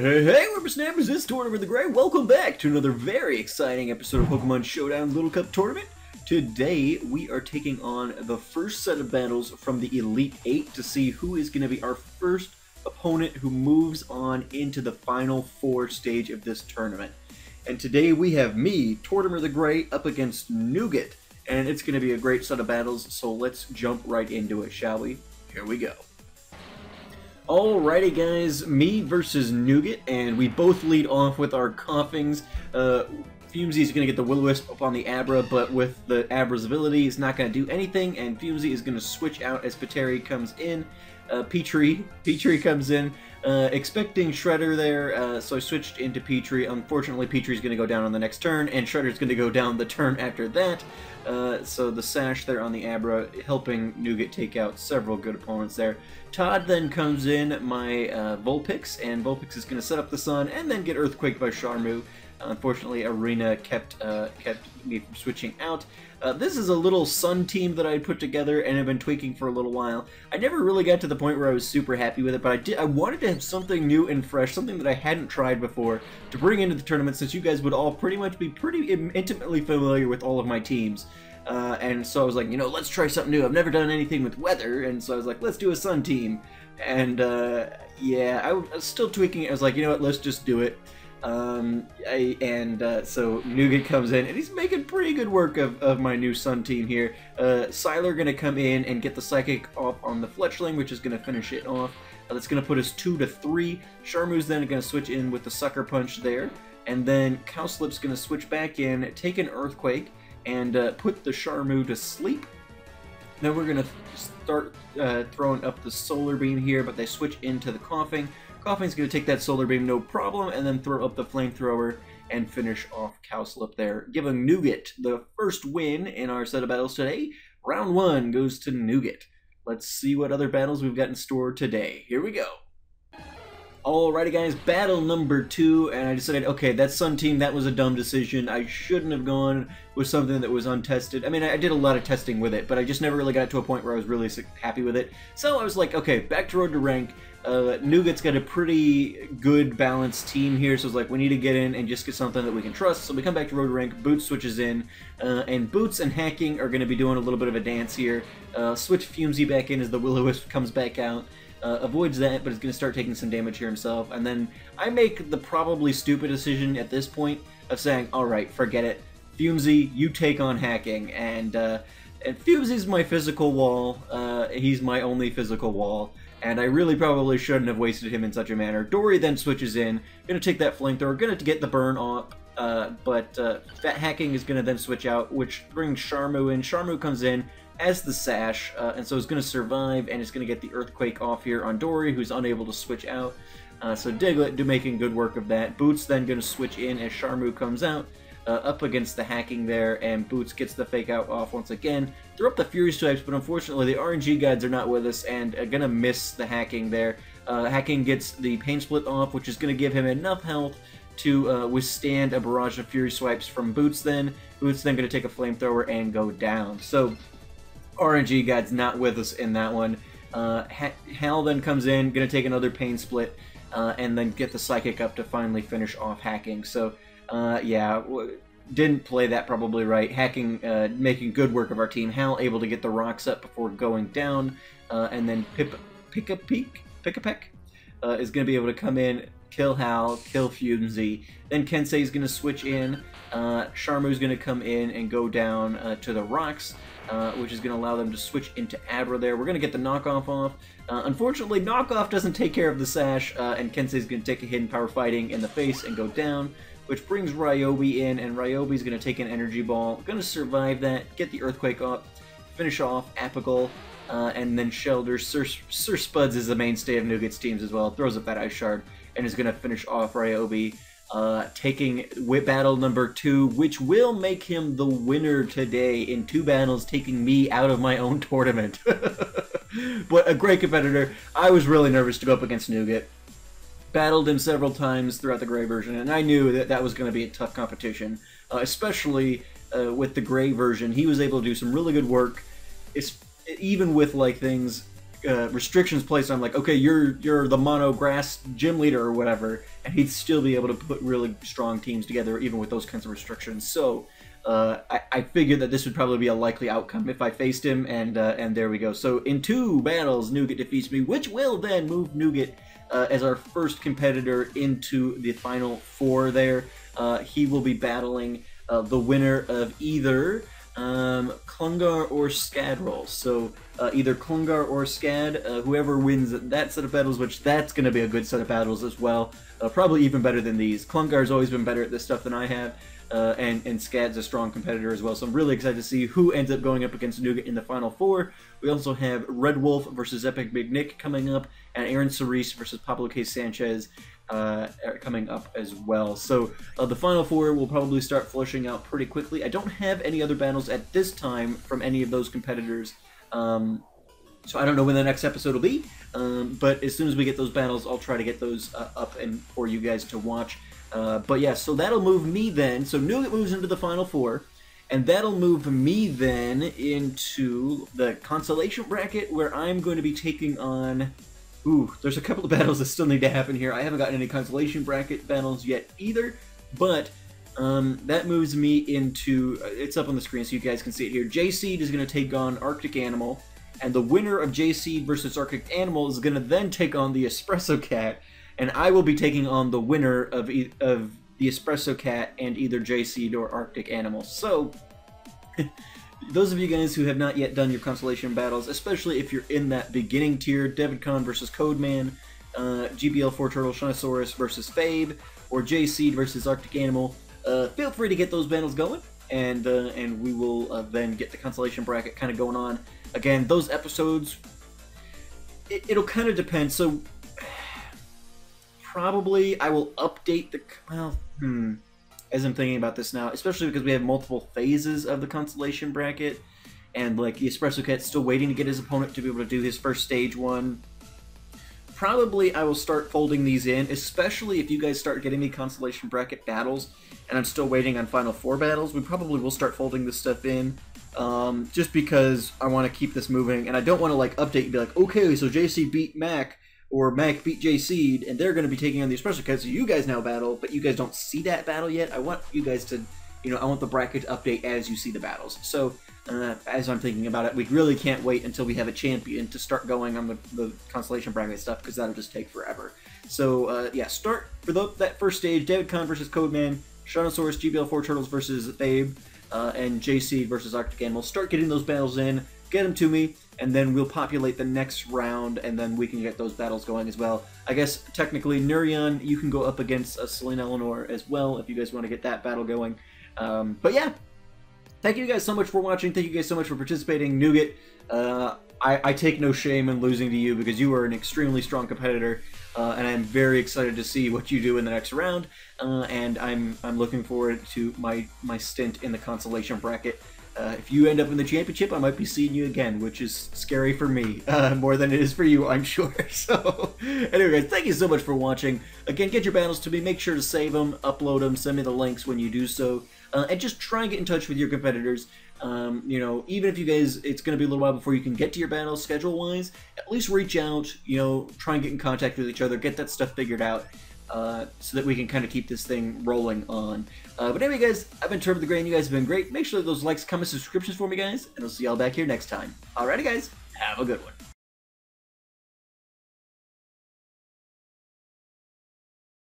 Hey, whippersnappers, it's TortimerTheGrey. Welcome back to another very exciting episode of Pokemon Showdown Little Cup Tournament. Today, we are taking on the first set of battles from the Elite 8 to see who is going to be our first opponent who moves on into the Final Four stage of this tournament. And today we have me, TortimerTheGrey, up against Nougat. And it's going to be a great set of battles, so let's jump right into it, shall we? Here we go. Alrighty guys, me versus Nougat, and we both lead off with our coughings. Fumzy is going to get the Will-O-Wisp up on the Abra, but with the Abra's ability, it's not going to do anything, and Fumzy is going to switch out as Pateri comes in. Petrie comes in, expecting Shredder there, so I switched into Petrie. Unfortunately, Petrie's going to go down on the next turn, and Shredder's going to go down the turn after that. So the Sash there on the Abra, helping Nougat take out several good opponents there. Todd then comes in, my Vulpix, and Vulpix is going to set up the Sun, and then get Earthquaked by Charmu. Unfortunately, Arena kept me from switching out. This is a little Sun team that I put together and have been tweaking for a little while. I never really got to the point where I was super happy with it, but I wanted to have something new and fresh, something that I hadn't tried before, to bring into the tournament, since you guys would all pretty much be pretty intimately familiar with all of my teams. And so I was like, you know, let's try something new. I've never done anything with weather, and so I was like, let's do a Sun team. And yeah, I was still tweaking it. I was like, you know what, let's just do it. So Nougat comes in, and he's making pretty good work of my new Sun team here. Sylar gonna come in and get the Psychic off on the Fletchling, which is gonna finish it off. That's gonna put us 2-3. Charmu's then gonna switch in with the Sucker Punch there, and then Cowslip's gonna switch back in, take an Earthquake, and put the Charmu to sleep. Then we're gonna start throwing up the Solar Beam here, but they switch into the Coughing. Coughing's going to take that Solar Beam, no problem, and then throw up the Flamethrower and finish off Cowslip there, giving Nougat the first win in our set of battles today. Round 1 goes to Nougat. Let's see what other battles we've got in store today. Here we go. Alrighty guys, battle number 2, and I decided, okay, that Sun team, that was a dumb decision. I shouldn't have gone with something that was untested. I mean, I did a lot of testing with it, but I just never really got to a point where I was really happy with it. So I was like, okay, back to Road to Rank. Nougat's got a pretty good balanced team here, so it's like we need to get in and just get something that we can trust. So we come back to Road to Rank, Boots switches in, and Boots and Hacking are going to be doing a little bit of a dance here. Switch Fumzy back in as the Will-O-Wisp comes back out. Avoids that, but is going to start taking some damage here himself. And then I make the probably stupid decision at this point of saying, alright, forget it. Fumzy, you take on Hacking. And Fumzy's my physical wall. He's my only physical wall. And I really probably shouldn't have wasted him in such a manner. Dory then switches in. Going to take that Flamethrower. Going to get the burn off. But that Hacking is going to then switch out, which brings Charmu in. Charmu comes in as the Sash, and so it's going to survive, and it's going to get the Earthquake off here on Dory, who's unable to switch out. So Diglett making good work of that. Boots then going to switch in as Charmu comes out, up against the Hacking there, and Boots gets the Fake Out off once again. Throw up the Fury Stripes, but unfortunately the RNG guides are not with us, and are going to miss the Hacking there. Hacking gets the Pain Split off, which is going to give him enough health to withstand a barrage of Fury Swipes from Boots then. Boots then going to take a Flamethrower and go down. So RNG Guide's not with us in that one. Hal then comes in, going to take another Pain Split, and then get the Psychic up to finally finish off Hacking. So, yeah, didn't play that probably right. Hacking making good work of our team. Hal able to get the rocks up before going down, and then Pick-a-Peck is going to be able to come in, kill Hal, kill Fumzy. Then Kensei's going to switch in. Charmu's going to come in and go down to the rocks, which is going to allow them to switch into Abra there. We're going to get the Knockoff off. Unfortunately, Knockoff doesn't take care of the Sash, and Kensei's going to take a Hidden Power Fighting in the face and go down, which brings Ryobi in, and Ryobi's going to take an Energy Ball. Going to survive that, get the Earthquake off, finish off Apical, and then Shelter. Sir Spuds is the mainstay of Nougat's teams as well. Throws up that Ice Shard, and is going to finish off Ryobi, taking battle number 2, which will make him the winner today in 2 battles, taking me out of my own tournament. But a great competitor. I was really nervous to go up against Nougat. Battled him several times throughout the Gray version, and I knew that that was going to be a tough competition, especially with the Gray version. He was able to do some really good work, even with like things restrictions placed on, like, okay, you're the mono grass gym leader or whatever, and he'd still be able to put really strong teams together even with those kinds of restrictions. So I figured that this would probably be a likely outcome if I faced him, and there we go. So in 2 battles, Nougat defeats me, which will then move Nougat as our first competitor into the final 4 there. He will be battling the winner of either Klungar or Scadroll. So either Klungar or Scad, whoever wins that set of battles, which that's going to be a good set of battles as well. Probably even better than these. Klungar's always been better at this stuff than I have. And Scad's a strong competitor as well, so I'm really excited to see who ends up going up against Nougat in the final 4. We also have Red Wolf versus Epic Big Nick coming up, and Aaron Cerise versus Pablo K. Sanchez coming up as well. So the final 4 will probably start flushing out pretty quickly. I don't have any other battles at this time from any of those competitors, so I don't know when the next episode will be, but as soon as we get those battles, I'll try to get those up and for you guys to watch. But yeah, so that'll move me then. So Nougat moves into the final 4, and that'll move me then into the consolation bracket, where I'm going to be taking on... Ooh, there's a couple of battles that still need to happen here. I haven't gotten any consolation bracket battles yet either, but that moves me into... It's up on the screen so you guys can see it here. J-Seed is going to take on Arctic Animal, and the winner of J-Seed versus Arctic Animal is going to then take on the Espresso Cat, and I will be taking on the winner of the Espresso Cat and either J-Seed or Arctic Animal. So, those of you guys who have not yet done your consolation battles, especially if you're in that beginning tier, DevinCon versus Codeman, GBL4 Turtle Shinosaurus versus Fabe, or J-Seed versus Arctic Animal, feel free to get those battles going, and we will then get the consolation bracket kind of going on. Again, those episodes, it'll kind of depend. So, probably I will update the... Well, as I'm thinking about this now, especially because we have multiple phases of the consolation bracket, and like the Espresso Cat's still waiting to get his opponent to be able to do his first stage 1. Probably I will start folding these in, especially if you guys start getting me consolation bracket battles, and I'm still waiting on final 4 battles. We probably will start folding this stuff in, just because I want to keep this moving, and I don't want to like update and be like, okay, so JC beat Mac, or Mac beat J-Seed, and they're going to be taking on the Espresso Cat, so you guys now battle, but you guys don't see that battle yet. I want you guys to, I want the bracket to update as you see the battles. So, as I'm thinking about it, we really can't wait until we have a champion to start going on the consolation bracket stuff, because that'll just take forever. So, yeah, start for that first stage, DevinCon versus Codeman, Shinosaurus, GBL4 Turtles versus Fabe, and J-Seed versus Arctic Animal. Start getting those battles in, get them to me, and then we'll populate the next round, and then we can get those battles going as well. I guess, technically, Nurion, you can go up against Celine Eleanor as well, if you guys want to get that battle going. But yeah, thank you guys so much for watching, thank you guys so much for participating. Nougat, I take no shame in losing to you, because you are an extremely strong competitor, and I'm very excited to see what you do in the next round, and I'm looking forward to my stint in the consolation bracket. If you end up in the championship, I might be seeing you again, which is scary for me, more than it is for you, I'm sure. So, anyway, guys, thank you so much for watching. Again, get your battles to me. Make sure to save them, upload them, send me the links when you do so, and just try and get in touch with your competitors. Even if you guys, it's going to be a little while before you can get to your battles schedule-wise, at least reach out, try and get in contact with each other, get that stuff figured out. So that we can kind of keep this thing rolling on. But anyway, guys, I've been TortimerTheGrey, and you guys have been great. Make sure that those likes, comments, subscriptions for me, guys, and I'll see y'all back here next time. Alrighty, guys, have a good one.